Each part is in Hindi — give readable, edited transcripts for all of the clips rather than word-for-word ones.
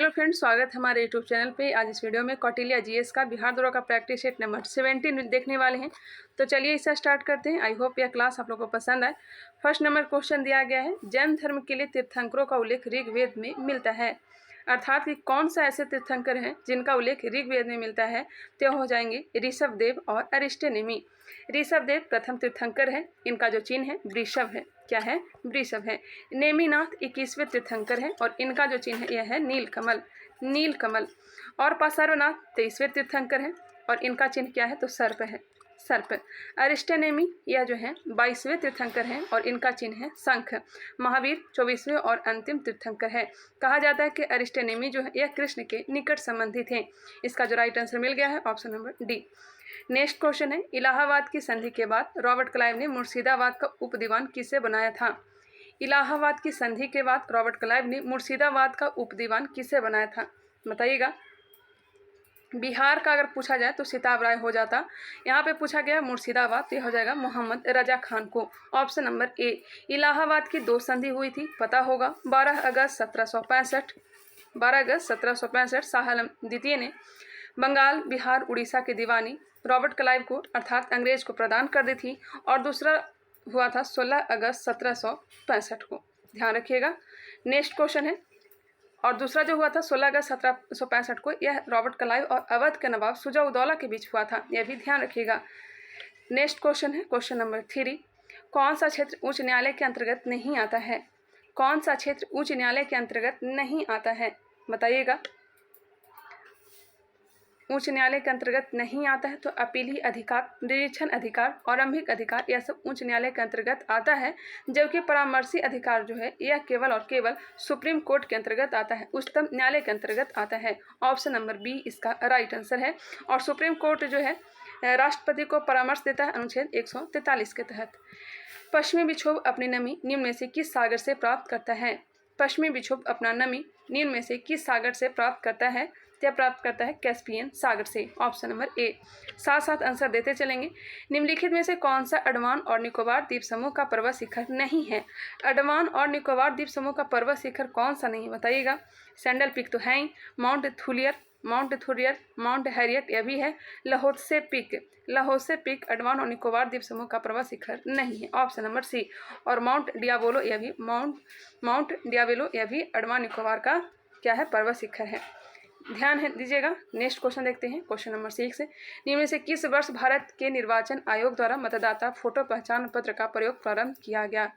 हेलो फ्रेंड्स, स्वागत है हमारे यूट्यूब चैनल पे। आज इस वीडियो में कौटिल्य जीएस का बिहार दौरा का प्रैक्टिस सेट नंबर 17 देखने वाले हैं। तो चलिए इसे स्टार्ट करते हैं। आई होप यह क्लास आप लोगों को पसंद आए। फर्स्ट नंबर क्वेश्चन दिया गया है, जैन धर्म के लिए तीर्थंकरों का उल्लेख ऋग्वेद में मिलता है। अर्थात कि कौन सा ऐसे तीर्थंकर हैं जिनका उल्लेख ऋग्वेद में मिलता है। तो हो जाएंगे ऋषभदेव और अरिष्टनेमि। ऋषभदेव प्रथम तीर्थंकर है, इनका जो चिन्ह है वृषभ है। क्या है? वृषभ है। नेमिनाथ 21वें तीर्थंकर है और इनका जो चिन्ह है यह है नीलकमल, नीलकमल। और पार्श्वनाथ 23वें तीर्थंकर है और इनका चिन्ह क्या है? तो सर्प है, सर्प। अरिष्टनेमि यह जो है 22वें तीर्थंकर हैं और इनका चिन्ह है शंख। महावीर 24वें और अंतिम तीर्थंकर है। कहा जाता है कि अरिष्टनेमि जो है यह कृष्ण के निकट संबंधित हैं। इसका जो राइट आंसर मिल गया है option number D. Next question है, इलाहाबाद की संधि के बाद रॉबर्ट क्लाइव ने मुर्शिदाबाद का उपदीवान किसे बनाया था? इलाहाबाद की संधि के बाद रॉबर्ट क्लाइव ने मुर्शिदाबाद का उपदीवान किसे बनाया था? बताइएगा। बिहार का अगर पूछा जाए तो सिताब राय हो जाता। यहाँ पे पूछा गया मुर्शिदाबाद, तो यह हो जाएगा मोहम्मद रजा खान को। ऑप्शन नंबर ए। इलाहाबाद की दो संधि हुई थी, पता होगा। 12 अगस्त 1765 शाह आलम द्वितीय ने बंगाल, बिहार, उड़ीसा की दीवानी रॉबर्ट क्लाइव को अर्थात अंग्रेज को प्रदान कर दी थी। और दूसरा हुआ था 16 अगस्त 1765 को, ध्यान रखिएगा। नेक्स्ट क्वेश्चन है, और दूसरा जो हुआ था 16 अगस्त 1765 को, यह रॉबर्ट क्लाइव और अवध के नवाब शुजा-उद-दौला के बीच हुआ था, यह भी ध्यान रखिएगा। नेक्स्ट क्वेश्चन है क्वेश्चन नंबर 3। कौन सा क्षेत्र उच्च न्यायालय के अंतर्गत नहीं आता है? कौन सा क्षेत्र उच्च न्यायालय के अंतर्गत नहीं आता है? बताइएगा। उच्च न्यायालय के अंतर्गत नहीं आता है तो अपीली अधिकार, निरीक्षण अधिकार, आरंभिक अधिकार यह सब उच्च न्यायालय के अंतर्गत आता है। जबकि परामर्शी अधिकार जो है यह केवल और केवल सुप्रीम कोर्ट के अंतर्गत आता है, उच्चतम न्यायालय के अंतर्गत आता है। ऑप्शन नंबर बी इसका राइट आंसर है। और सुप्रीम कोर्ट जो है राष्ट्रपति को परामर्श देता है अनुच्छेद 143 के तहत। पश्चिमी विक्षोभ अपनी नमी निम्न में से किस सागर से प्राप्त करता है? पश्चिमी विक्षोभ अपना नमी निम्न में से किस सागर से प्राप्त करता है? यह प्राप्त करता है कैस्पियन सागर से। ऑप्शन नंबर ए। साथ साथ आंसर देते चलेंगे। निम्नलिखित में से कौन सा अंडमान और निकोबार द्वीप समूह का पर्वत शिखर नहीं है? अंडमान और निकोबार द्वीप समूह का पर्वत शिखर कौन सा नहीं है? बताइएगा। सैंडल पीक तो है ही, माउंट थुलियर, माउंट हैरियट यह भी है, लाहौसे पीक अंडमान और निकोबार द्वीप समूह का पर्वत शिखर नहीं है। Option number C. और माउंट डियाबोलो यह भी अंडमान निकोबार का क्या है? पर्वत शिखर है। ध्यान है दीजिएगा। नेक्स्ट क्वेश्चन देखते हैं क्वेश्चन नंबर 6 से। निम्न में से किस वर्ष भारत के निर्वाचन आयोग द्वारा मतदाता फोटो पहचान पत्र का प्रयोग प्रारंभ किया गया?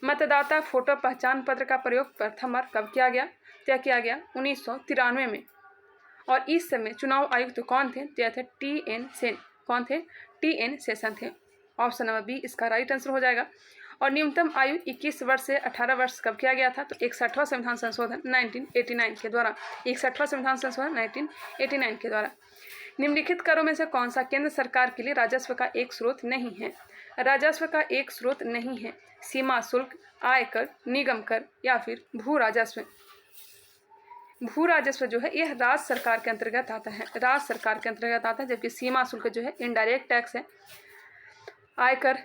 मतदाता फोटो पहचान पत्र का प्रयोग प्रथम बार कब किया गया? तय किया गया 1993 में। और इस समय चुनाव आयुक्त कौन थे? तय थे टी.एन. सेन। कौन थे? टी.एन. सेशन थे। ऑप्शन नंबर बी इसका राइट आंसर हो जाएगा। और न्यूनतम आयु 21 वर्ष से 18 वर्ष कब किया गया था? तो 61वां संविधान संशोधन 1989 के द्वारा। 61वां संविधान संशोधन 1989 के द्वारा। निम्नलिखित करों में से कौन सा केंद्र सरकार के लिए राजस्व का एक स्रोत नहीं है? राजस्व का एक स्रोत नहीं है। सीमा शुल्क, आयकर, निगम कर या फिर भू राजस्व। भू राजस्व जो है यह राज्य सरकार के अंतर्गत आता है, राज्य सरकार के अंतर्गत आता है। जबकि सीमा शुल्क जो है इनडायरेक्ट टैक्स है। आयकर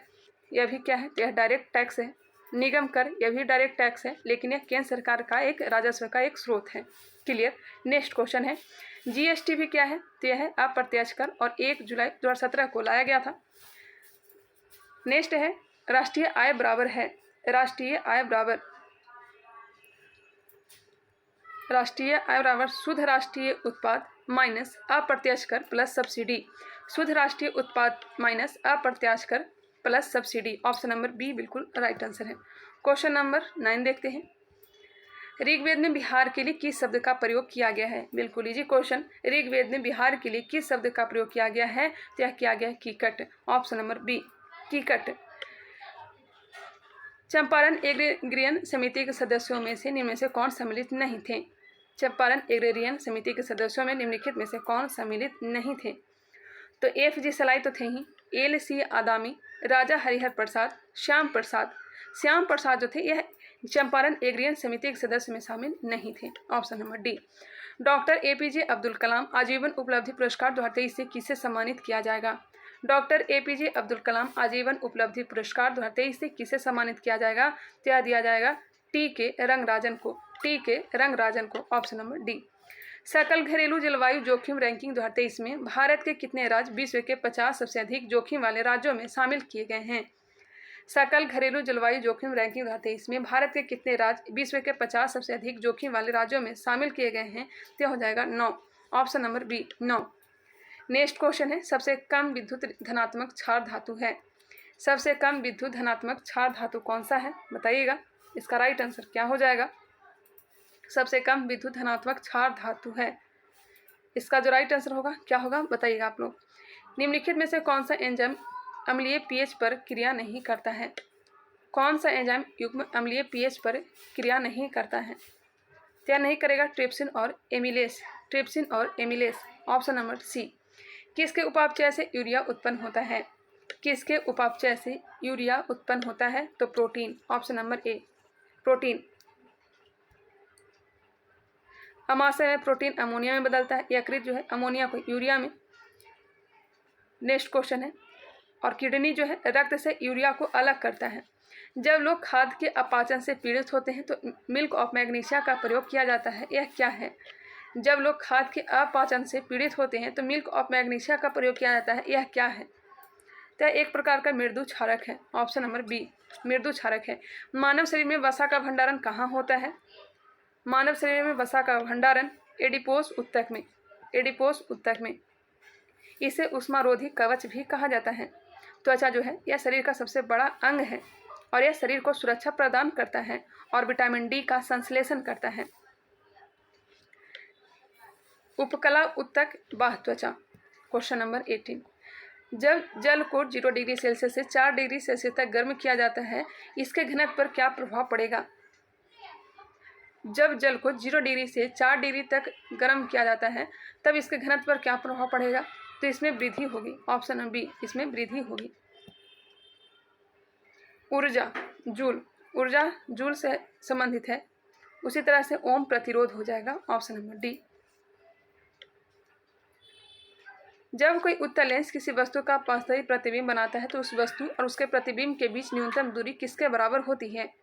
यह भी क्या है? यह डायरेक्ट टैक्स है। निगम कर यह भी डायरेक्ट टैक्स है, लेकिन यह केंद्र सरकार का एक राजस्व का एक स्रोत है। क्लियर। नेक्स्ट क्वेश्चन है, जीएसटी भी क्या है? तो यह है अप्रत्यक्ष कर और 1 जुलाई 2017 को लाया गया था। नेक्स्ट है, राष्ट्रीय आय बराबर है, राष्ट्रीय आय बराबर शुद्ध राष्ट्रीय उत्पाद माइनस अप्रत्यक्ष कर प्लस सब्सिडी। शुद्ध राष्ट्रीय उत्पाद माइनस अप्रत्यक्ष कर plus subsidy. Option number B बिल्कुल राइट आंसर है। क्वेश्चन नंबर 9 देखते हैं। ऋग्वेद में बिहार के लिए किस शब्द का प्रयोग किया गया है? बिल्कुल इजी क्वेश्चन। ऋग्वेद में बिहार के लिए किस शब्द का प्रयोग किया गया है? तो यह किया गया है Kikat. Option number B Kikat. Champaran agrarian समिति के सदस्यों में से निम्न में से कौन सम्मिलित नहीं थे? चंपारण एग्रेरियन समिति के सदस्यों में निम्नलिखित में से कौन सम्मिलित नहीं थे? तो FG सलाई तो थे ही, LC आदामी, राजा हरिहर प्रसाद, श्याम प्रसाद जो थे यह चंपारण एग्रेरियन समिति के सदस्य में शामिल नहीं थे। Option number D. Doctor APJ Abdul Kalam आजीवन उपलब्धि पुरस्कार 2023 से किसे सम्मानित किया जाएगा? डॉक्टर APJ अब्दुल कलाम आजीवन उपलब्धि पुरस्कार 2023 से किसे सम्मानित किया जाएगा? तो यह दिया जाएगा टी के रंगराजन को, टी के रंगराजन को, ऑप्शन नंबर डी। सकल घरेलू जलवायु जोखिम रैंकिंग 2023 में भारत के कितने राज्य विश्व के 50 सबसे अधिक जोखिम वाले राज्यों में शामिल किए गए हैं? सकल घरेलू जलवायु जोखिम रैंकिंग 2023 में भारत के कितने राज्य विश्व के 50 सबसे अधिक जोखिम वाले राज्यों में शामिल किए गए हैं? तो हो जाएगा 9, option number B 9। Next question है, सबसे कम विद्युत धनात्मक क्षार धातु है। सबसे कम विद्युत धनात्मक क्षार धातु कौन सा है, बताइएगा। इसका राइट आंसर क्या हो जाएगा? सबसे कम विद्युत धनात्मक क्षार धातु है। इसका जो राइट आंसर होगा क्या होगा, बताइएगा आप लोग। निम्नलिखित में से कौन सा एंजाइम अम्लीय पीएच पर क्रिया नहीं करता है? कौन सा एंजाइम युग्म अम्लीय पीएच पर क्रिया नहीं करता है? क्या नहीं करेगा? ट्रिप्सिन और एमिलेस, ट्रिप्सिन और एमिलेस, ऑप्शन नंबर सी। किसके उपापचय से यूरिया उत्पन्न होता है? किसके उपापचय से यूरिया उत्पन्न होता है? तो protein, option number A, protein. अमाशय में प्रोटीन अमोनिया में बदलता है, यकृत जो है अमोनिया को यूरिया में। नेक्स्ट क्वेश्चन है, और किडनी जो है रक्त से यूरिया को अलग करता है। जब लोग खाद्य के अपाचन से पीड़ित होते हैं तो मिल्क ऑफ मैग्नीशिया का प्रयोग किया जाता है, यह क्या है? जब लोग खाद्य के अपाचन से पीड़ित होते हैं तो मिल्क ऑफ मैग्नीशिया का प्रयोग किया जाता है, यह क्या है? तो एक प्रकार का मृदु क्षारक है, ऑप्शन नंबर बी, मृदु क्षारक है। मानव शरीर में वसा का भंडारण कहाँ होता है? मानव शरीर में वसा का भंडारण एडिपोस ऊतक में, एडिपोस ऊतक में। इसे उष्मारोधी कवच भी कहा जाता है। त्वचा जो है यह शरीर का सबसे बड़ा अंग है और यह शरीर को सुरक्षा प्रदान करता है और विटामिन डी का संश्लेषण करता है। उपकला ऊतक बाह्य त्वचा, क्वेश्चन नंबर 18। जब जल को 0 डिग्री सेल्सियस से 4 डिग्री सेल्सियस तक गर्म किया जाता है, इसके घनत्व पर क्या प्रभाव पड़ेगा? जब जल को 0 डिग्री से 4 डिग्री तक गर्म किया जाता है तब इसके घनत्व पर क्या प्रभाव पड़ेगा? तो इसमें वृद्धि होगी, ऑप्शन नंबर बी, इसमें वृद्धि होगी। ऊर्जा जूल, ऊर्जा जूल से संबंधित है, उसी तरह से ओम प्रतिरोध हो जाएगा, ऑप्शन नंबर डी। जब कोई उत्तल लेंस किसी वस्तु का वास्तविक प्रतिबिंब बनाता है तो उस वस्तु और उसके प्रतिबिंब के बीच न्यूनतम दूरी किसके बराबर होती है?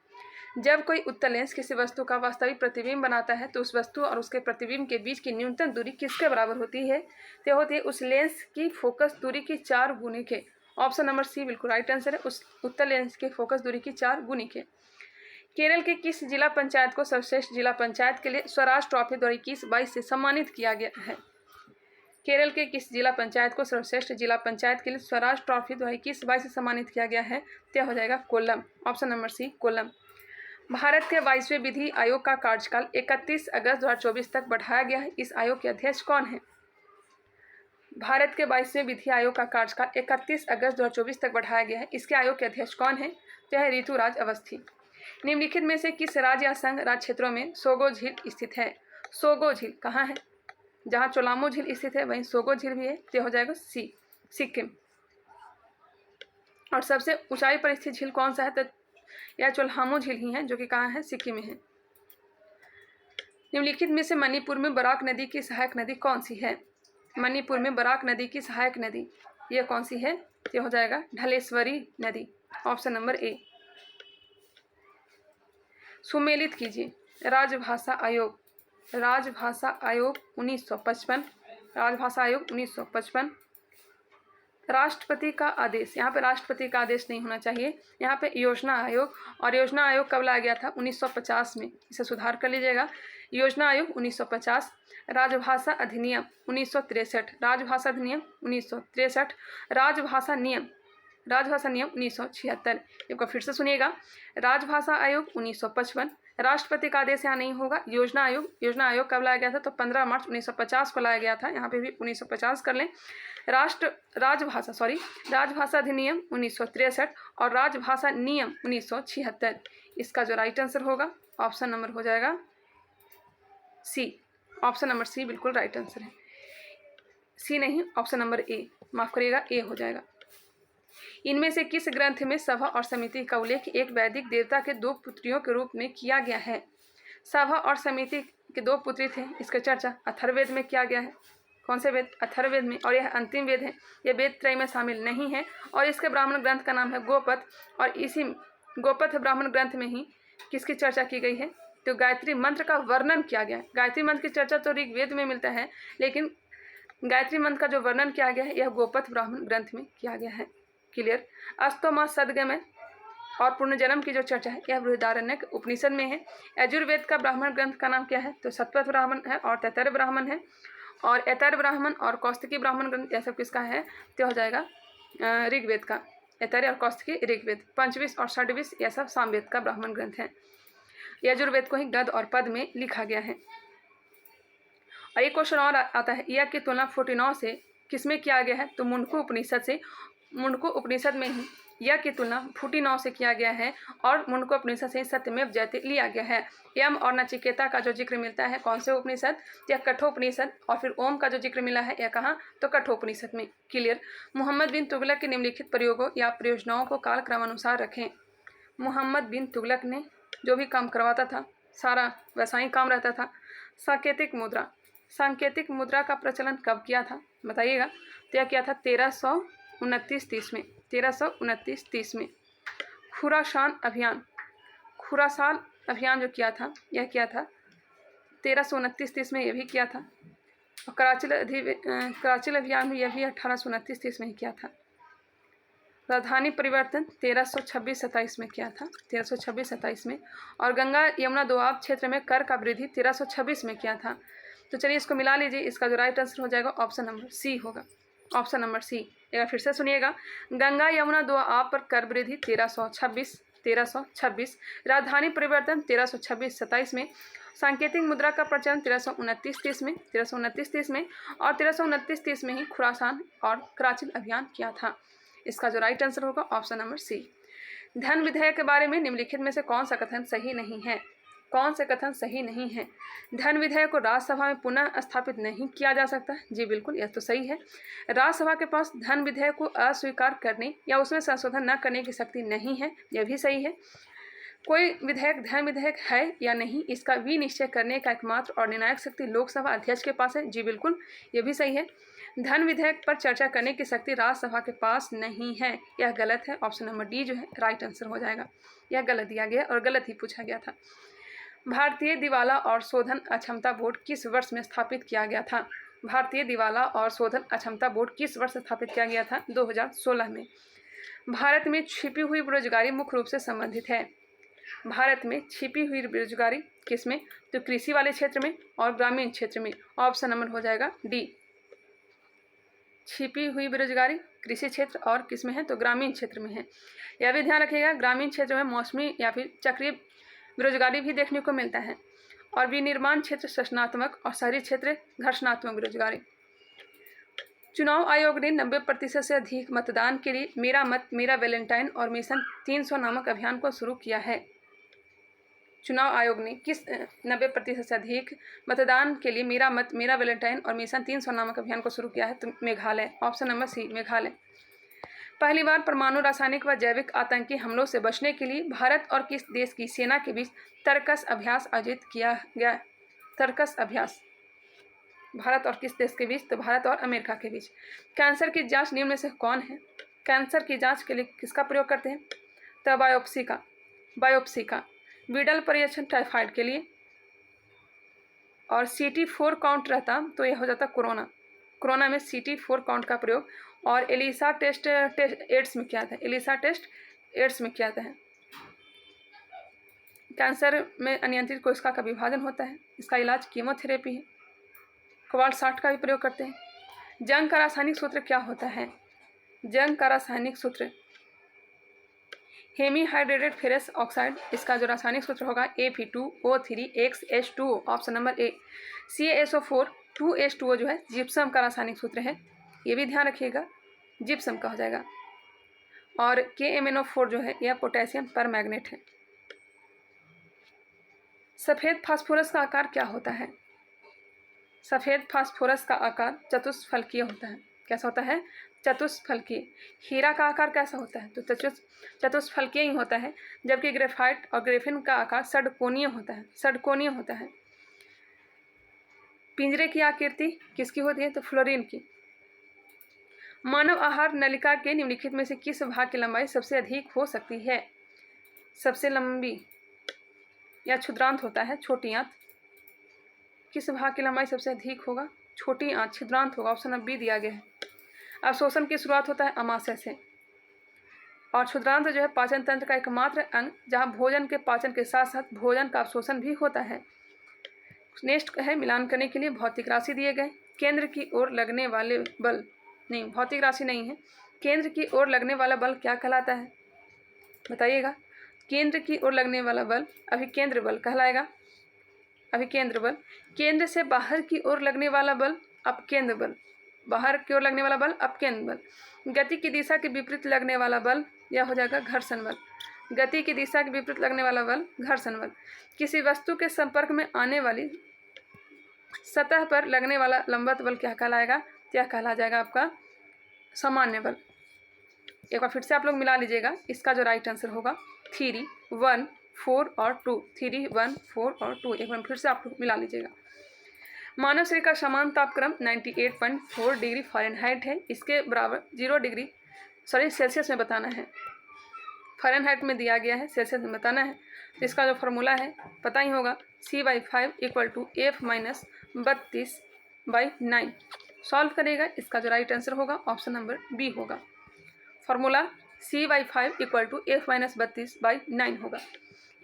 जब कोई उत्तल लेंस किसी वस्तु का वास्तविक प्रतिबिंब बनाता है तो उस वस्तु और उसके प्रतिबिंब के बीच की न्यूनतम दूरी किसके बराबर होती है? तो होती है उस लेंस की फोकस दूरी की 4 गुने के, ऑप्शन नंबर सी बिल्कुल राइट आंसर है, उस उत्तल लेंस के फोकस दूरी की 4 गुने के। केरल के किस जिला पंचायत को सर्वश्रेष्ठ जिला पंचायत के लिए स्वराज ट्रॉफी 2021-22 से सम्मानित किया गया है? केरल के किस जिला पंचायत को सर्वश्रेष्ठ जिला पंचायत के लिए स्वराज ट्रॉफी 2021-22 से सम्मानित किया गया है? तो हो जाएगा Kollam, option number C Kollam. Bharat के 22वें विधि आयोग का कार्यकाल 31 अगस्त 2024 तक बढ़ाया गया है, इस आयोग के अध्यक्ष कौन है? भारत के 22वें विधि आयोग का कार्यकाल 31 अगस्त 2024 तक बढ़ाया गया है, इसके आयोग के अध्यक्ष कौन है? तो है ऋतुराज अवस्थी। निम्नलिखित में से किस राज्य या संघ राज्य क्षेत्रों में सोगो झील स्थित है? सोगो झील कहाँ है? जहाँ चोलामो झील स्थित है वहीं सोगो झील भी है, तो हो जाएगा सी, सिक्किम। और सबसे ऊंचाई पर स्थित झील कौन सा है? तो यह चोलामो झील ही है, जो कि कहाँ है? सिक्किम में है। निम्नलिखित में से मणिपुर में बराक नदी की सहायक नदी कौन सी है? मणिपुर में बराक नदी की सहायक नदी यह कौन सी है? ये हो जाएगा ढलेश्वरी नदी, ऑप्शन नंबर ए। सुमेलित कीजिए। राजभाषा आयोग, राजभाषा आयोग 1955, राजभाषा आयोग 1955। राष्ट्रपति का आदेश, यहाँ पे राष्ट्रपति का आदेश नहीं होना चाहिए, यहाँ पे योजना आयोग। और योजना आयोग कब लाया गया था? 1950 में, इसे सुधार कर लीजिएगा। योजना आयोग 1950। राजभाषा अधिनियम 1963, राजभाषा अधिनियम 1963। राजभाषा नियम, राजभाषा नियम 1976। एक बार फिर से सुनिएगा। राजभाषा आयोग 1955, राष्ट्रपति का आदेश यहाँ नहीं होगा। योजना आयोग, योजना आयोग कब लाया गया था? तो 15 मार्च 1950 को लाया गया था, यहाँ पे भी 1950 कर लें। राजभाषा अधिनियम 1963 और राजभाषा नियम 1976। इसका जो राइट आंसर होगा ऑप्शन नंबर हो जाएगा सी, ऑप्शन नंबर सी बिल्कुल राइट आंसर है। सी नहीं, ऑप्शन नंबर ए, माफ करिएगा, ए हो जाएगा। इनमें से किस ग्रंथ में सभा और समिति का उल्लेख एक वैदिक देवता के 2 पुत्रियों के रूप में किया गया है? सभा और समिति के 2 पुत्री थे, इसका चर्चा अथर्ववेद में किया गया है। कौन से वेद? अथर्ववेद में, और यह अंतिम वेद है, यह वेद त्रय में शामिल नहीं है। और इसके ब्राह्मण ग्रंथ का नाम है गोपथ, और इसी गोपथ ब्राह्मण ग्रंथ में ही किसकी चर्चा की गई है? तो गायत्री मंत्र का वर्णन किया गया है। गायत्री मंत्र की चर्चा तो ऋग्वेद में मिलता है, लेकिन गायत्री मंत्र का जो वर्णन किया गया है यह गोपथ ब्राह्मण ग्रंथ में किया गया है। क्लियर। अस्तो माह सदगमय और पुनर्जन्म की जो चर्चा है यह बृहदारण्यक उपनिषद में है। यजुर्वेद का ब्राह्मण ग्रंथ का नाम क्या है? तो शतपथ ब्राह्मण है और तैत्तरीय ब्राह्मण है। और ऐतरेय ब्राह्मण और कौस्तुकी ब्राह्मण ग्रंथ यह सब किसका है? तो हो जाएगा ऋग्वेद का। ऐतरेय और कौस्तुकी ऋग्वेद, पंचविश और षड्विश यह सब सामवेद का ब्राह्मण ग्रंथ है। यजुर्वेद को ही गद और पद में लिखा गया है। और एक क्वेश्चन और आता है, यह की तुलना 49 से किसमें किया गया है? तो मुंडको उपनिषद से। मुंडको उपनिषद में ही यह की तुलना 49 से किया गया है और मुंडको उपनिषद से सत्यमेव जयते लिया गया है। यम और नचिकेता का जो जिक्र मिलता है कौन से उपनिषद? यह कठोपनिषद। और फिर ओम का जो जिक्र मिला है यह कहाँ? तो कठोपनिषद में। क्लियर। मोहम्मद बिन तुगलक के निम्नलिखित प्रयोगों या प्रयोजनाओं को कालक्रमानुसार रखें। मोहम्मद बिन तुगलक ने जो भी काम करवाता था सारा वैसा ही काम रहता था। सांकेतिक मुद्रा, सांकेतिक मुद्रा का प्रचलन कब किया था बताइएगा? तो यह किया था 1329-30 में। 1329-30 में। खुरासान अभियान, खुरासान अभियान जो किया था यह किया था 1329-30 में, यह भी किया था। और कराचिल अभियान यह भी 1829-30 में ही किया था। राजधानी परिवर्तन 1326-27 में किया था, 1326-27 में। और गंगा यमुना दोआब क्षेत्र में कर का वृद्धि 1326 में किया था। तो चलिए इसको मिला लीजिए, इसका जो राइट आंसर हो जाएगा ऑप्शन नंबर सी होगा। Option number C. एक बार फिर से सुनिएगा, गंगा यमुना दोआब पर कर वृद्धि 1326। राजधानी परिवर्तन 1326-27 में। सांकेतिक मुद्रा का प्रचलन 1329-30 में, 1329-30 में। और 1329-30 में ही खुरासान और कराचिल अभियान किया था। इसका जो राइट आंसर होगा ऑप्शन नंबर सी। धन विधेयक के बारे में निम्नलिखित में से कौन सा कथन सही नहीं है? कौन से कथन सही नहीं है? धन विधेयक को राज्यसभा में पुनः स्थापित नहीं किया जा सकता। जी बिल्कुल, यह तो सही है। राज्यसभा के पास धन विधेयक को अस्वीकार करने या उसमें संशोधन न करने की शक्ति नहीं है। यह भी सही है। कोई विधेयक धन विधेयक है या नहीं इसका विनिश्चय करने का एकमात्र और निर्णायक शक्ति लोकसभा अध्यक्ष के पास है। जी बिल्कुल, यह भी सही है। धन विधेयक पर चर्चा करने की शक्ति राज्यसभा के पास नहीं है। यह गलत है। ऑप्शन नंबर डी जो है राइट आंसर हो जाएगा। यह गलत दिया गया और गलत ही पूछा गया था। भारतीय दिवाला और शोधन अक्षमता बोर्ड किस वर्ष में स्थापित किया गया था? भारतीय दिवाला और शोधन अक्षमता बोर्ड किस वर्ष स्थापित किया गया था? 2016 में। भारत में छिपी हुई बेरोजगारी मुख्य रूप से संबंधित है। भारत में छिपी हुई बेरोजगारी किसमें? तो कृषि वाले क्षेत्र में और ग्रामीण क्षेत्र में। ऑप्शन नंबर हो जाएगा डी। छिपी हुई बेरोजगारी कृषि क्षेत्र और किसमें है? तो ग्रामीण क्षेत्र में है। यह भी ध्यान रखिएगा, ग्रामीण क्षेत्र में मौसमी या फिर चक्रीय बेरोजगारी भी देखने को मिलता है। और विनिर्माण क्षेत्र सृजनात्मक और शहरी क्षेत्र घर्षणात्मक बेरोजगारी। चुनाव आयोग ने 90% से अधिक मतदान के लिए मेरा मत मेरा वैलेंटाइन और मिशन 300 नामक अभियान को शुरू किया है। चुनाव आयोग ने किस 90% से अधिक मतदान के लिए मेरा मत मेरा वैलेंटाइन और मिशन 300 नामक अभियान को शुरू किया है? तो Meghalaya. Option number C Meghalaya. पहली बार परमाणु रासायनिक व जैविक आतंकी हमलों से बचने के लिए भारत और किस देश की सेना के बीच तर्कस अभ्यास आयोजित किया गया? तर्कस अभ्यास भारत और किस देश के बीच? तो भारत और अमेरिका के बीच। कैंसर की जांच निम्न में से कौन है? कैंसर की जांच के लिए किसका प्रयोग करते हैं? तो बायोप्सी का। बायोप्सी का। विडल परीक्षण टाइफाइड के लिए। और CT4 काउंट रहता तो यह हो जाता कोरोना। कोरोना में CT4 काउंट का प्रयोग। और एलिसा टेस्ट एड्स में किया था। एलिसा टेस्ट एड्स में किया था। कैंसर में अनियंत्रित कोशिका का विभाजन होता है। इसका इलाज कीमोथेरेपी है। कोबाल्ट 60 का भी प्रयोग करते हैं। जंग का रासायनिक सूत्र क्या होता है? जंग का रासायनिक सूत्र हेमीहाइड्रेटेड फेरस ऑक्साइड। इसका जो रासायनिक सूत्र होगा Fe2O3XH2O। ऑप्शन नंबर ए। CaSO4 2H2O जो है जिप्सम का रासायनिक सूत्र है। ये भी ध्यान रखिएगा, जिप्सम का हो जाएगा। और KMnO4 जो है यह पोटेशियम परमैंगनेट है। सफ़ेद फास्फोरस का आकार क्या होता है? सफ़ेद फास्फोरस का आकार चतुष्फलकीय होता है। कैसा होता है? चतुष्फलकीय। हीरा का आकार कैसा होता है? तो चतुष्फलकीय ही होता है। जबकि ग्रेफाइट और ग्रेफिन का आकार षडकोणीय होता है। षडकोणीय होता है। पिंजरे की आकृति किसकी होती है? तो फ्लोरीन की। मानव आहार नलिका के निम्नलिखित में से किस भाग की लंबाई सबसे अधिक हो सकती है? सबसे लंबी या क्षुद्रांत होता है, छोटी आंत। किस भाग की लंबाई सबसे अधिक होगा? छोटी आंत, छिद्रांत होगा। ऑप्शन नंबर बी दिया गया है। अवशोषण की शुरुआत होता है अमाशय से, और क्षुद्रांत जो है पाचन तंत्र का एकमात्र अंग जहां भोजन के पाचन के साथ साथ भोजन का अवशोषण भी होता है। नेक्स्ट है मिलान करने के लिए भौतिक राशि दिए गए। केंद्र की ओर लगने वाले बल, नहीं भौतिक राशि नहीं है, केंद्र की ओर लगने वाला बल क्या कहलाता है? बताइएगा। केंद्र की ओर लगने वाला बल अभिकेंद्र बल कहलाएगा। अभिकेंद्र बल। केंद्र से बाहर की ओर लगने वाला बल अपकेंद्र बल। बाहर की ओर लगने वाला बल अपकेंद्र बल। गति की दिशा के विपरीत लगने वाला बल यह हो जाएगा घर्षण बल। गति की दिशा के विपरीत लगने वाला बल घर्षण बल। किसी वस्तु के संपर्क में आने वाली सतह पर लगने वाला लंबवत बल क्या कहलाएगा? यह कहला जाएगा आपका सामान्य बल। एक बार फिर से आप लोग मिला लीजिएगा। इसका जो राइट आंसर होगा 3, 1, 4 और 2। 3, 1, 4 और 2। एक बार फिर से आप लोग मिला लीजिएगा। मानव शरीर का समान तापक्रम 98.4 डिग्री फ़ारेनहाइट है। इसके बराबर 0 डिग्री सेल्सियस में बताना है। फ़ारेनहाइट में दिया गया है, सेल्सियस में बताना है। तो इसका जो फॉर्मूला है पता ही होगा, C/5 = F - 32/9। सॉल्व करेगा। इसका जो राइट आंसर होगा ऑप्शन नंबर बी होगा। फॉर्मूला C/5 = F - 32/9 होगा।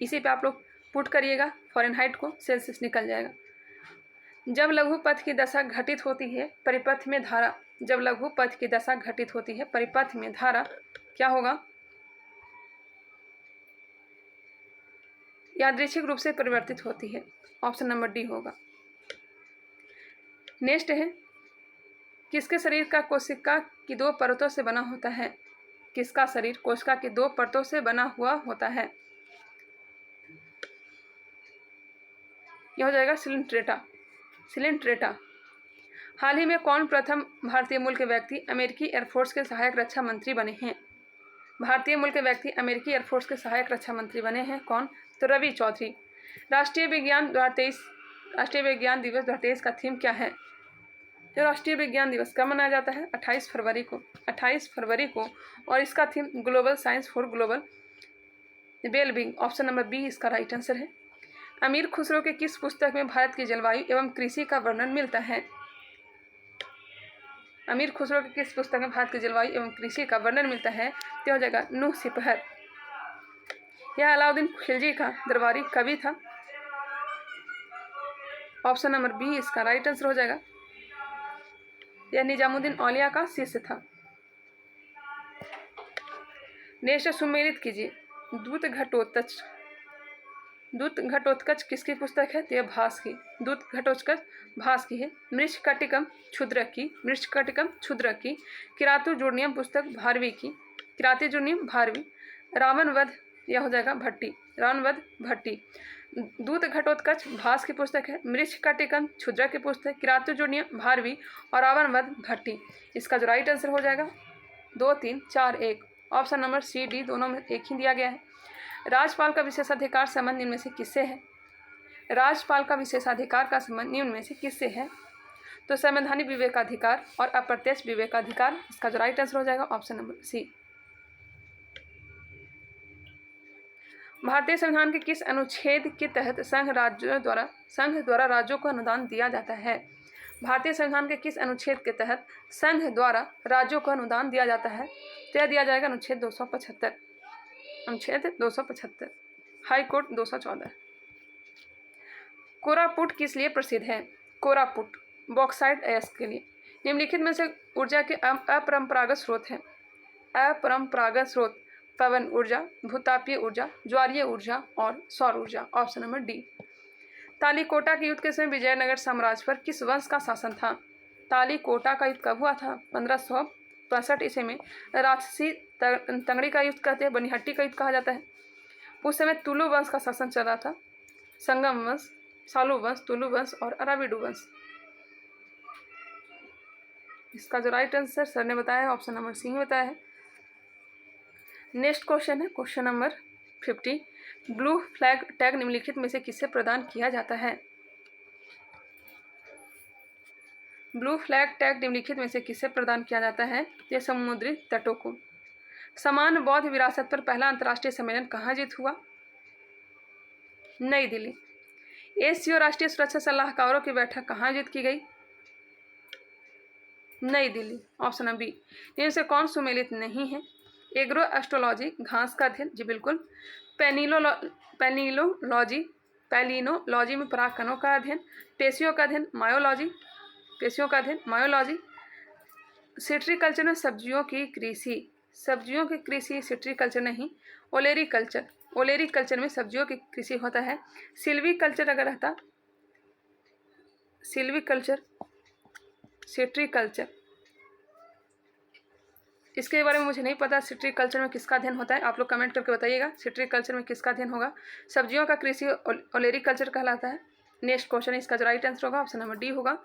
इसी पे आप लोग पुट करिएगा, फ़ारेनहाइट को सेल्सियस निकल जाएगा। जब लघु पथ की दशा घटित होती है परिपथ में धारा, जब लघु पथ की दशा घटित होती है परिपथ में धारा क्या होगा? यादृच्छिक रूप से परिवर्तित होती है। ऑप्शन नंबर डी होगा। नेक्स्ट है, किसके शरीर का कोशिका की 2 परतों से बना होता है? किसका शरीर कोशिका की 2 परतों से बना हुआ होता है? यह हो जाएगा सिलिंट्रेटा। सिलिंट्रेटा। हाल ही में कौन प्रथम भारतीय मूल के व्यक्ति अमेरिकी एयरफोर्स के सहायक रक्षा मंत्री बने हैं? भारतीय मूल के व्यक्ति अमेरिकी एयरफोर्स के सहायक रक्षा मंत्री बने हैं कौन? तो रवि चौधरी। राष्ट्रीय विज्ञान 2023, राष्ट्रीय विज्ञान दिवस 2023 का थीम क्या है? जो राष्ट्रीय विज्ञान दिवस कब मनाया जाता है? 28 फरवरी को। 28 फरवरी को। और इसका theme global science for global wellbeing. Option number B इसका राइट आंसर है। अमीर खुसरो के किस पुस्तक में भारत की जलवायु एवं कृषि का वर्णन मिलता है? अमीर खुसरो की किस पुस्तक में भारत की जलवायु एवं कृषि का वर्णन मिलता है? तो हो जाएगा नूह सिपहर। यह अलाउद्दीन खिलजी का दरबारी कवि था। ऑप्शन नंबर बी इसका राइट आंसर हो जाएगा। यह निजामुद्दीन औलिया का शिष्य था। नेक्स्ट सुमेलित कीजिए। दूत घटोत्कच। दूत घटोत्कच किसकी पुस्तक है? तो यह भास की। दूत घटोत्कच भास की है। मृच्छकटिकम क्षुद्रक की। मृच्छकटिकम क्षुद्रक की। किरातुर्जुनियम पुस्तक भारवी की। किरातुर्जुनियम भारवी। रावण वध यह हो जाएगा भट्टी। रावण वध भट्टी। दूत घटोत्कच भास की पुस्तक है। मृच्छकटिकम क्षुद्रक की पुस्तक, किरातुर्जुनियम भारवी और रावण वध भट्टी। इसका जो राइट आंसर हो जाएगा 2, 3, 4, 1। ऑप्शन नंबर सी, डी दोनों में एक ही दिया गया है। राज्यपाल का विशेषाधिकार संबंध निम्न में से किससे है? राज्यपाल का विशेषाधिकार का संबंध निम्न में से किससे है? तो संवैधानिक विवेकाधिकार और अप्रत्यक्ष विवेकाधिकार। इसका जो राइट आंसर हो जाएगा ऑप्शन नंबर सी। भारतीय संविधान के किस अनुच्छेद के तहत संघ द्वारा राज्यों को अनुदान दिया जाता है? भारतीय संविधान के किस अनुच्छेद के तहत संघ द्वारा राज्यों को अनुदान दिया जाता है? तो यह दिया जाएगा अनुच्छेद 275। अनुच्छेद 275। High court 214। कोरापुट किस लिए प्रसिद्ध है? कोरापुट बॉक्साइट अयस्क के लिए। निम्नलिखित में से ऊर्जा के अपरंपरागत स्रोत हैं। अपरंपरागत स्रोत पवन ऊर्जा, भूतापीय ऊर्जा, ज्वारीय ऊर्जा और सौर ऊर्जा। Option number D. तालीकोटा के युद्ध के समय विजयनगर साम्राज्य पर किस वंश का शासन था? तालीकोटा का युद्ध कब हुआ था? 1565 ईस्वी में। राक्षसी तंगड़ी का युद्ध कहते हैं, बनिहट्टी का युद्ध कहा जाता है। उस समय तुलु वंश का शासन चल रहा था। संगम वंश, सालू वंश, तुलु वंश और अराविडू वंश। इसका जो राइट आंसर सर ने बताया है ऑप्शन नंबर सी ही बताया है। नेक्स्ट क्वेश्चन है question number 50। Blue flag tag निम्नलिखित में से किसे प्रदान किया जाता है? ब्लू फ्लैग टैग निम्नलिखित में से किसे प्रदान किया जाता है? यह समुद्री तटों को। समान बौद्ध विरासत पर पहला अंतर्राष्ट्रीय सम्मेलन कहाँ आयोजित हुआ? नई दिल्ली। एससीओ राष्ट्रीय सुरक्षा सलाहकारों की बैठक कहाँ आयोजित की गई? नई दिल्ली। Option number B. इनमें से कौन सुमेलित नहीं है? एग्रो एस्ट्रोलॉजी, घास का अध्ययन, जी बिल्कुल। पैलिनोलॉजी में परागकणों का अध्ययन। पेशियों का अध्ययन, मायोलॉजी। पेशियों का अध्ययन, मायोलॉजी। सिट्रीकल्चर में सब्जियों की कृषि सिट्रीकल्चर नहीं, ओलेरीकल्चर। ओलेरीकल्चर में सब्जियों की कृषि होता है। सिल्वीकल्चर अगर रहता, सिल्वीकल्चर, सिट्रीकल्चर, इसके बारे में मुझे नहीं पता। सिट्रीकल्चर में किसका अध्ययन होता है, आप लोग कमेंट करके बताइएगा। सिट्रीकल्चर में किसका अध्ययन होगा? सब्जियों का कृषि ओलेरीकल्चर कहलाता है। नेक्स्ट क्वेश्चन, इसका जो राइट आंसर होगा ऑप्शन नंबर डी होगा।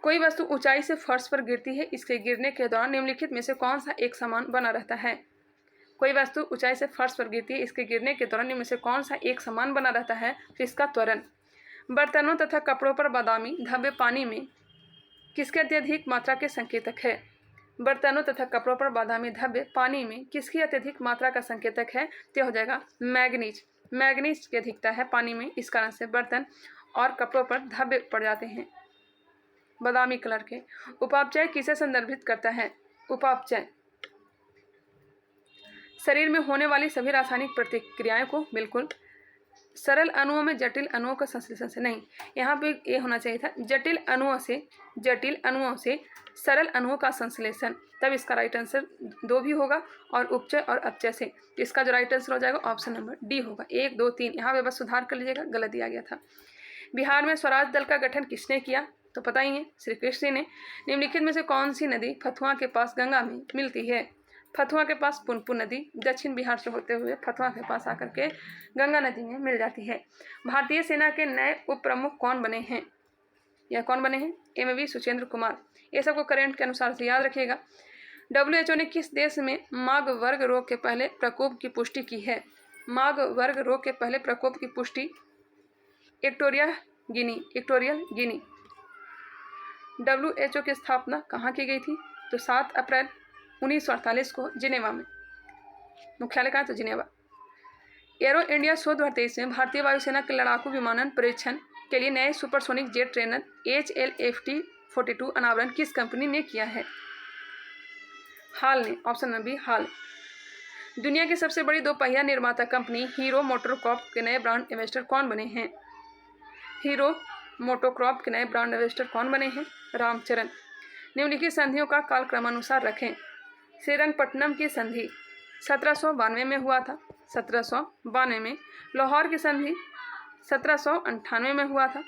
कोई वस्तु ऊंचाई से फर्श पर गिरती है, इसके गिरने के दौरान निम्नलिखित में से कौन सा एक समान बना रहता है? कोई वस्तु ऊंचाई से फर्श पर गिरती है, इसके गिरने के दौरान निम्न में से कौन सा एक समान बना रहता है? तो इसका त्वरण। बर्तनों तथा कपड़ों पर बादामी धब्बे पानी में किसके अत्यधिक मात्रा के संकेतक है? बर्तनों तथा कपड़ों पर बादामी धब्बे पानी में किसकी अत्यधिक मात्रा का संकेतक है? तो हो जाएगा मैग्नीज। मैग्नीज की अधिकता है पानी में, इस कारण से बर्तन और कपड़ों पर धब्बे पड़ जाते हैं बादामी कलर के। उपापचय किसे संदर्भित करता है? उपापचय शरीर में होने वाली सभी रासायनिक प्रतिक्रियाओं को, बिल्कुल। सरल अणुओं में जटिल अणुओं का संश्लेषण से, नहीं, यहाँ पे ये होना चाहिए था जटिल अणुओं से सरल अणुओं का संश्लेषण, तब इसका राइट आंसर 2 भी होगा। और उपचय और अपचय से, इसका जो राइट आंसर हो जाएगा ऑप्शन नंबर डी होगा। 1, 2, 3 यहाँ पे बस सुधार कर लीजिएगा, गलत दिया गया था। बिहार में स्वराज दल का गठन किसने किया? तो पता ही है, श्री कृष्ण ने। निम्नलिखित में से कौन सी नदी फतुहा के पास गंगा में मिलती है? फतुहा के पास पुनपुन नदी दक्षिण बिहार से होते हुए फतुहा के पास आकर के गंगा नदी में मिल जाती है। भारतीय सेना के नए उप प्रमुख कौन बने हैं? यह कौन बने हैं? एमवी सुचेंद्र कुमार। ये सबको करंट के अनुसार से याद रखिएगा। WHO ने किस देश में माघ वर्ग रोग के पहले प्रकोप की पुष्टि की है? माघ वर्ग रोग के पहले प्रकोप की पुष्टि इक्वटोरियल गिनी। WHO की स्थापना कहाँ की गई थी? तो 7 अप्रैल 1948 को जिनेवा में। मुख्यालय कहाँ? तो जिनेवा। एरो इंडिया शोध 2023 में भारतीय वायुसेना के लड़ाकू विमानन परीक्षण के लिए नए सुपरसोनिक जेट ट्रेनर HLFT-42 अनावरण किस कंपनी ने किया है? हाल ने। ऑप्शन नंबर बी, हाल। दुनिया की सबसे बड़ी 2 पहिया निर्माता कंपनी हीरो मोटोकॉर्प के नए ब्रांड एम्बेसडर कौन बने हैं? हीरो मोटोकॉर्प के नए ब्रांड एम्बेसडर कौन बने हैं? रामचरण। निम्नलिखित संधियों का कालक्रमानुसार रखें। श्रीरंगपट्टनम की संधि 1792 में हुआ था, 1792 में। लाहौर की संधि 1798 में हुआ था।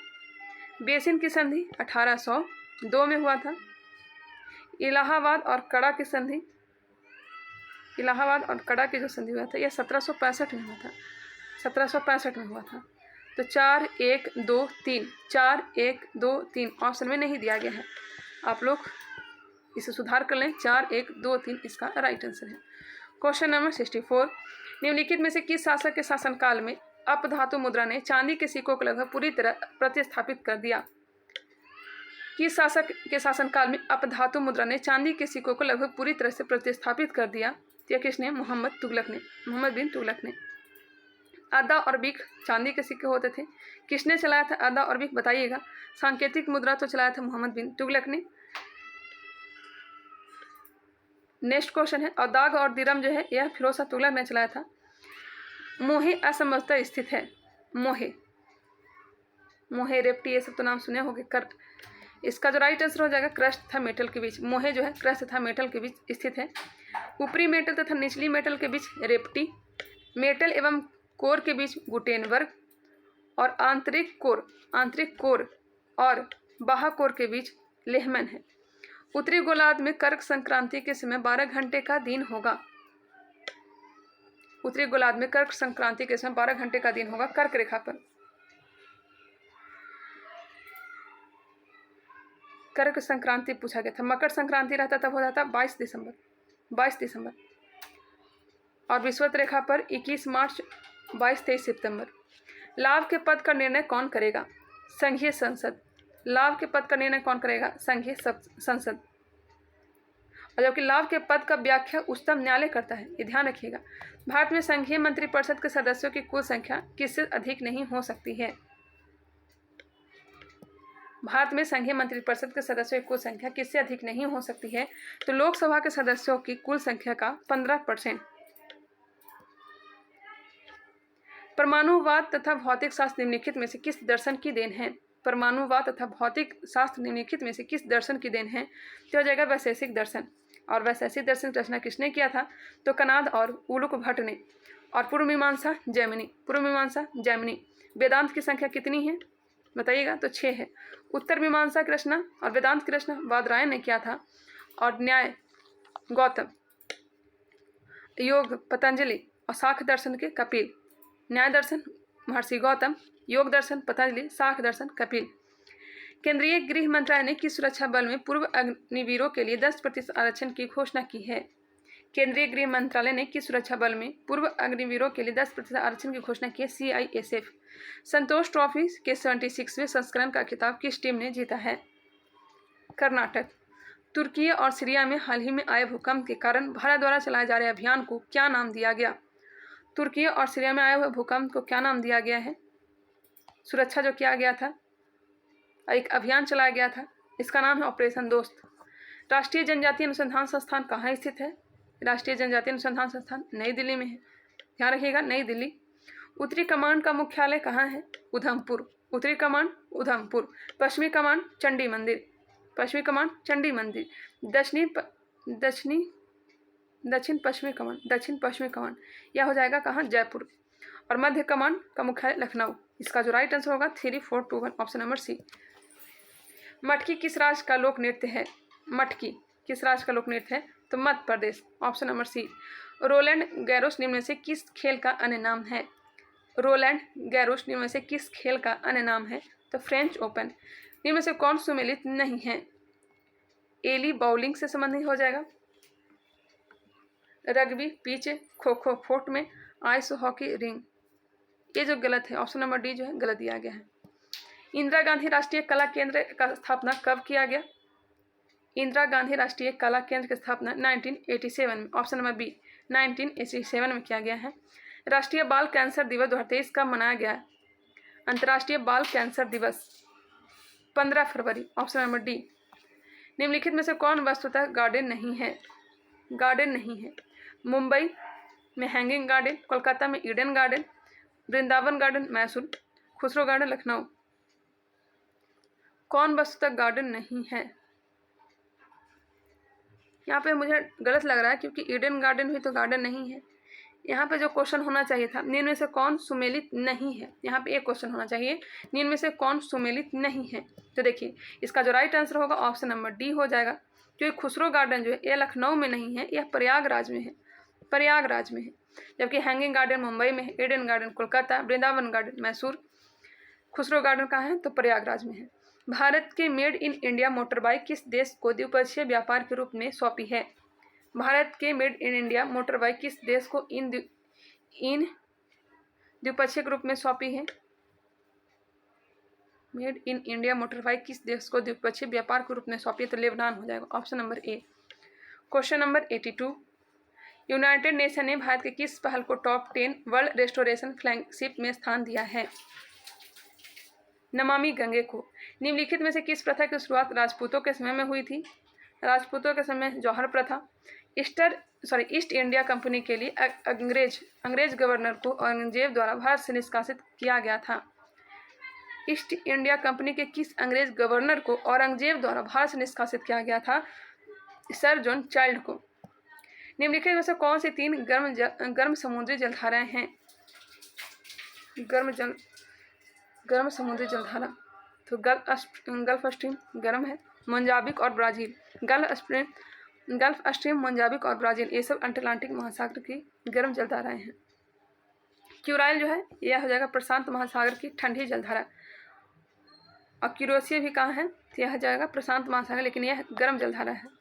बेसिन की संधि 1802 में हुआ था। इलाहाबाद और कड़ा की संधि, इलाहाबाद और कड़ा की जो संधि हुआ था यह 1765 में हुआ था, 1765 में हुआ था। तो 4, 1, 2, 3, 4, 1, 2, 3 ऑप्शन में नहीं दिया गया है, आप लोग इसे सुधार कर लें। 4, 1, 2, 3 इसका राइट आंसर है। क्वेश्चन नंबर 64, निम्नलिखित में से किस शासक के शासनकाल में अपधातु मुद्रा ने चांदी के सिक्कों को लगभग पूरी तरह प्रतिस्थापित कर दिया? किस शासक के शासनकाल में अपधातु मुद्रा ने चांदी के सिक्कों को लगभग पूरी तरह से प्रतिस्थापित कर दिया? यह किसने? मोहम्मद बिन तुगलक ने। अदा और बिक चांदी के सिक्के होते थे, किसने चलाया था अदा और बिक? बताइएगा। सांकेतिक मुद्रा तो चलाया था मोहम्मद बिन तुगलक ने। नेक्स्ट क्वेश्चन है, अदाग और दिरम जो है यह फिरोज शाह तुगलक ने चलाया था। मोहे असमवस्था स्थित है। मोहे रेप्टी ये सब तो नाम सुने होंगे। कर इसका जो राइट आंसर हो जाएगा क्रस्ट तथा मेटल के बीच। मोहे जो है क्रस्ट तथा मेटल के बीच स्थित है। ऊपरी मेटल तथा निचली मेटल के बीच रेप्टी, मेटल एवं कोर के बीच गुटेनबर्ग और आंतरिक कोर और बाह्य कोर के बीच लेहमन है। उत्तरी गोलार्ध में कर्क संक्रांति के समय 12 घंटे का दिन होगा। उत्तरी गोलार्ध में कर्क संक्रांति के समय 12 घंटे का दिन होगा कर्क रेखा पर। कर्क संक्रांति पूछा गया था। मकर संक्रांति रहता तब हो जाता 22 दिसंबर और विषुवत रेखा पर 21 मार्च, 22-23 सितंबर। लाभ के पद का निर्णय कौन करेगा? संघीय संसद। लाभ के पद का निर्णय कौन करेगा? संघीय संसद। और जबकि लाभ के पद का व्याख्या उच्चतम न्यायालय करता है। ये ध्यान रखिएगा। भारत में संघीय मंत्रिपरिषद के सदस्यों की कुल संख्या किससे अधिक नहीं हो सकती है? भारत में संघीय मंत्रिपरिषद के सदस्यों की कुल संख्या किससे अधिक नहीं हो सकती है? तो लोकसभा के सदस्यों की कुल संख्या का 15%। परमाणुवाद तथा भौतिक शास्त्र निम्नलिखित में से किस दर्शन की देन है? परमाणुवाद तथा भौतिक शास्त्र निम्नलिखित में से किस दर्शन की देन है? तो हो जाएगा वैशेषिक दर्शन। और वैशेषिक दर्शन की रचना किसने किया था? तो कनाद और उलुक भट्ट ने। और पूर्व मीमांसा जैमिनी। पूर्व मीमांसा जैमिनी। वेदांत की संख्या कितनी है बताइएगा? तो 6 है। उत्तर मीमांसा की रचना और वेदांत की रचना बादरायण ने किया था। और न्याय गौतम, योग पतंजलि और शाख दर्शन के कपिल। न्याय दर्शन महर्षि गौतम, योग दर्शन पतंजलि, शाख दर्शन कपिल। केंद्रीय गृह मंत्रालय ने किस सुरक्षा बल में पूर्व अग्निवीरों के लिए 10% आरक्षण की घोषणा की है? केंद्रीय गृह मंत्रालय ने किस सुरक्षा बल में पूर्व अग्निवीरों के लिए 10% आरक्षण की घोषणा की है? CISF। संतोष ट्रॉफी के 76वें संस्करण का खिताब किस टीम ने जीता है? कर्नाटक। तुर्की और सीरिया में हाल ही में आए भूकंप के कारण भारत द्वारा चलाए जा रहे अभियान को क्या नाम दिया गया? तुर्की और सीरिया में आए हुए भूकंप को क्या नाम दिया गया है? सुरक्षा जो किया गया था, एक अभियान चलाया गया था, इसका नाम है ऑपरेशन दोस्त। राष्ट्रीय जनजातीय अनुसंधान संस्थान कहाँ स्थित है? राष्ट्रीय जनजातीय अनुसंधान संस्थान नई दिल्ली में है। ध्यान रखिएगा, नई दिल्ली। उत्तरी कमांड का मुख्यालय कहाँ है? उधमपुर। उत्तरी कमांड उधमपुर। पश्चिमी कमांड चंडी मंदिर। पश्चिमी कमांड चंडी मंदिर। दक्षिण पश्चिमी कमांड यह हो जाएगा कहाँ? जयपुर। और मध्य कमांड का मुख्यालय लखनऊ। इसका जो राइट आंसर होगा 3, 4, 2, 1 ऑप्शन नंबर सी। मटकी किस राज्य का लोक नृत्य है? मटकी किस राज्य का लोक नृत्य है? तो Madhya Pradesh, option number C. Roland Garros निम्न में से किस खेल का अन्य नाम है? रोलैंड गैरोस निम्न में से किस खेल का अन्य नाम है? तो फ्रेंच ओपन। निम्न में से कौन सुमेलित नहीं है? एली बाउलिंग से संबंधित हो जाएगा। Rugby pitch, kho kho fort में, आइस हॉकी रिंग। ये जो गलत है, ऑप्शन नंबर डी जो है गलत दिया गया है। इंदिरा गांधी राष्ट्रीय कला केंद्र का स्थापना कब किया गया? इंदिरा गांधी राष्ट्रीय कला केंद्र की स्थापना 1987 में, ऑप्शन नंबर बी 1987 में किया गया है। राष्ट्रीय बाल कैंसर दिवस 2023 कब मनाया गया है? अंतर्राष्ट्रीय बाल कैंसर दिवस 15 फरवरी, ऑप्शन नंबर डी। निम्नलिखित में से कौन वस्तुतः गार्डन नहीं है? गार्डन नहीं है। मुंबई में हैंगिंग गार्डन, कोलकाता में Eden garden, Vrindavan garden Mysore, Khusro garden Lucknow. कौन वस्तुतः गार्डन नहीं है? यहाँ पे मुझे गलत लग रहा है क्योंकि ईडन गार्डन भी तो गार्डन नहीं है। यहाँ पे जो क्वेश्चन होना चाहिए था, निम्न में से कौन सुमेलित नहीं है। यहाँ पे एक क्वेश्चन होना चाहिए, निम्न में से कौन सुमेलित नहीं है। तो देखिए इसका जो राइट आंसर होगा ऑप्शन नंबर डी हो जाएगा। क्योंकि खुसरो गार्डन जो है यह लखनऊ में नहीं है, यह प्रयागराज में है। प्रयागराज में है। जबकि हैंगिंग गार्डन मुंबई में है, Eden garden Kolkata, Vrindavan garden Mysore, Khusro garden कहाँ है? तो प्रयागराज में है। भारत के मेड इन इंडिया मोटरबाइक किस देश को द्विपक्षीय व्यापार के रूप में सौंपी है? भारत के मेड इन इंडिया मोटरबाइक किस देश को इन द्विपक्षीय के रूप में सौंपी है? मेड इन इंडिया मोटरबाइक किस देश को द्विपक्षीय व्यापार के रूप में सौंपी है? तो लेबनान हो जाएगा, ऑप्शन नंबर ए। Question number 82। यूनाइटेड नेशन ने भारत के किस पहल को टॉप 10 वर्ल्ड रेस्टोरेशन फ्लैगशिप में स्थान दिया है? नमामि गंगे को। निम्नलिखित में से किस प्रथा की शुरुआत राजपूतों के समय में हुई थी? राजपूतों के समय जौहर प्रथा। ईस्ट इंडिया कंपनी के लिए अंग्रेज गवर्नर को औरंगजेब द्वारा भारत से निष्कासित किया गया था। ईस्ट इंडिया कंपनी के किस अंग्रेज गवर्नर को औरंगजेब द्वारा भारत से निष्कासित किया गया था? सर जॉन चाइल्ड को। निम्नलिखित में से कौन सी 3 गर्म समुद्री जलधाराएं हैं? गर्म समुद्री जलधारा तो गल्फ स्ट्रीम गर्म है, मोजाम्बिक और ब्राज़ील। गल्फ स्ट्रीम, मोजाम्बिक और ब्राज़ील ये सब अटलांटिक महासागर की गर्म जलधाराएं हैं। क्यूराइल जो है यह हो जाएगा प्रशांत महासागर की ठंडी जलधारा। और क्यूरोसिया भी कहाँ है? तो यह हो जाएगा प्रशांत महासागर, लेकिन यह गर्म जलधारा है।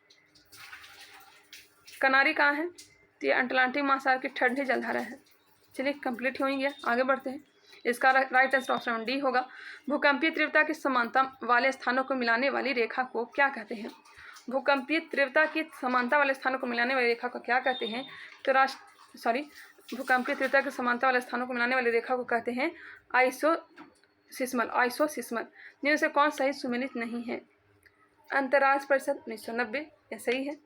कनारी कहाँ है? तो यह अटलांटिक महासागर की ठंडी जलधारा है। चलिए कंप्लीट हो ही गया, आगे बढ़ते हैं। इसका राइट आंसर ऑप्शन डी होगा। भूकंपीय तीव्रता की समानता वाले स्थानों को मिलाने वाली रेखा को क्या कहते हैं? भूकंपीय तीव्रता की समानता वाले स्थानों को मिलाने वाली रेखा को क्या कहते हैं? तो भूकंपीय तीव्रता की समानता वाले स्थानों को मिलाने वाली रेखा को कहते हैं आइसोसिस्मल। जिनमें से कौन सही सुमेलित नहीं है? अंतर्राष्ट्रीय परिषद 1990, यह सही है।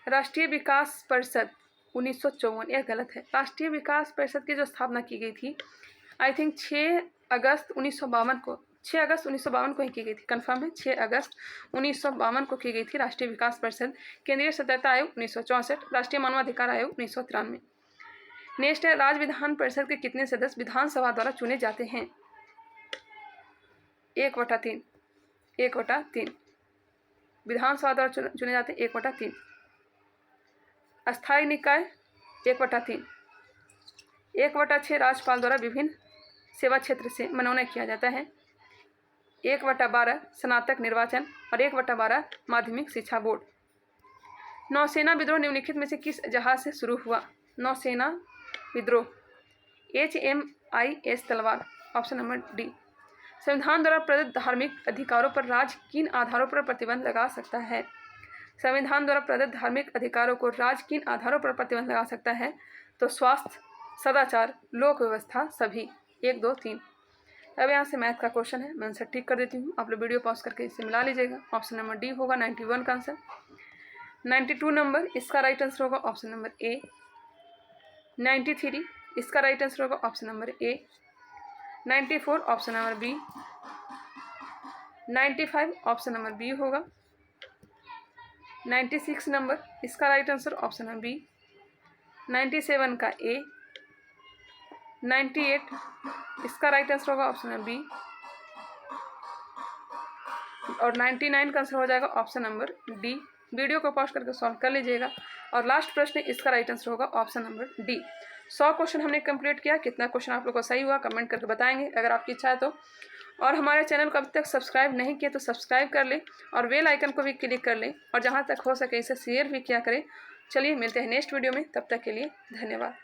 राष्ट्रीय विकास परिषद 1954, यह गलत है। राष्ट्रीय विकास परिषद की जो स्थापना की गई थी आई थिंक 6 अगस्त 1952 को ही की गई थी। कंफर्म है, 6 अगस्त 1952 को की गई थी राष्ट्रीय विकास परिषद। केंद्रीय सदस्यता आयोग 1964, राष्ट्रीय मानवाधिकार आयोग 1993। नेक्स्ट है, राज्य विधान परिषद के कितने सदस्य विधानसभा द्वारा चुने जाते हैं? 1/3। विधानसभा द्वारा चुने जाते हैं 1/3। अस्थायी निकाय 1/3। 1/6 राज्यपाल द्वारा विभिन्न सेवा क्षेत्र से मनोनयन किया जाता है। 1/12 स्नातक निर्वाचन और 1/12 माध्यमिक शिक्षा बोर्ड। नौसेना विद्रोह निम्नलिखित में से किस जहाज से शुरू हुआ? नौसेना विद्रोह HMIS तलवार, ऑप्शन नंबर डी। संविधान द्वारा प्रदत्त धार्मिक अधिकारों पर राज्य किन आधारों पर प्रतिबंध लगा सकता है? संविधान द्वारा प्रदत्त धार्मिक अधिकारों को राज्य किन आधारों पर प्रतिबंध लगा सकता है? तो स्वास्थ्य, सदाचार, लोक व्यवस्था, सभी। 1, 2, 3। अब यहाँ से मैथ का क्वेश्चन है, मैं आंसर ठीक कर देती हूँ। आप लोग वीडियो पॉज करके इसे मिला लीजिएगा। ऑप्शन नंबर डी होगा 91 का आंसर। 92 नंबर इसका राइट आंसर होगा ऑप्शन नंबर ए। 93 इसका राइट आंसर होगा option number A. 94 option number B. 95 option number B होगा। 96 नंबर इसका right answer option number B. 97 का ए। 98 इसका राइट आंसर होगा ऑप्शन नंबर बी। और 99 का आंसर हो जाएगा ऑप्शन नंबर डी। वीडियो को पॉज करके सॉल्व कर लीजिएगा। और लास्ट प्रश्न इसका राइट आंसर होगा ऑप्शन नंबर डी। 100 क्वेश्चन हमने कंप्लीट किया। कितना क्वेश्चन आप लोग को सही हुआ कमेंट करके बताएंगे अगर आपकी इच्छा है तो। और हमारे चैनल को अभी तक सब्सक्राइब नहीं किया तो सब्सक्राइब कर लें और बेल आइकन को भी क्लिक कर लें और जहाँ तक हो सके इसे शेयर भी किया करें। चलिए मिलते हैं नेक्स्ट वीडियो में, तब तक के लिए धन्यवाद।